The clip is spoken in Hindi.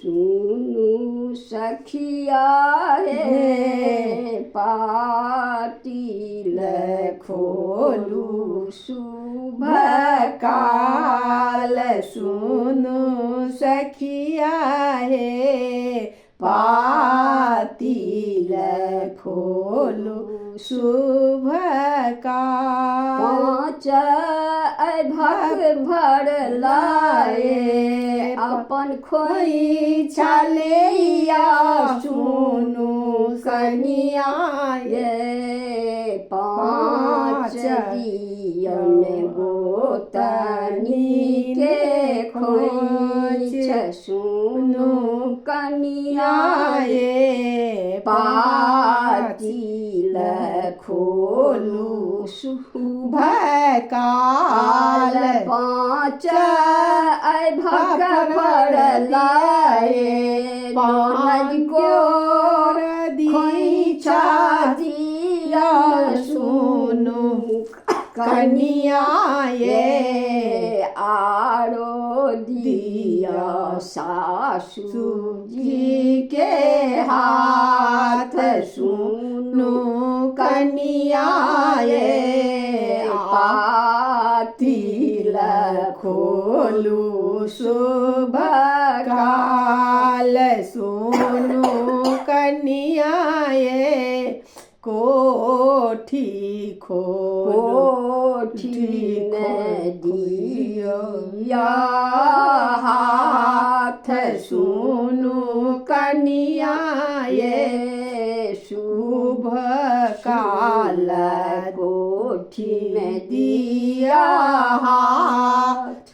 सुनु सखिया हे पाटिल खोलू शुभ काल। सुनु सखिया हे पातिल खोलू शुभ काल। पाँच भग भर लाए अपन खोइछा लैया सुनु कनिया ये पाँच दियन गोतनी के खोइछ सुनु कनिया ये पातिल खोलू शुभ काल। पाँच भग भर लाए पाँच को खोइछा दिया सुनु कनिया ये आरो दिया सासू जी के हाथ सुनु कनिया ये पातिल खोलू शुभ काल। सुनु कनिया ये कोठी कोठी में दिया हाथ सुनु कनिया ये शुभ काल। कोठी में दिया हाथ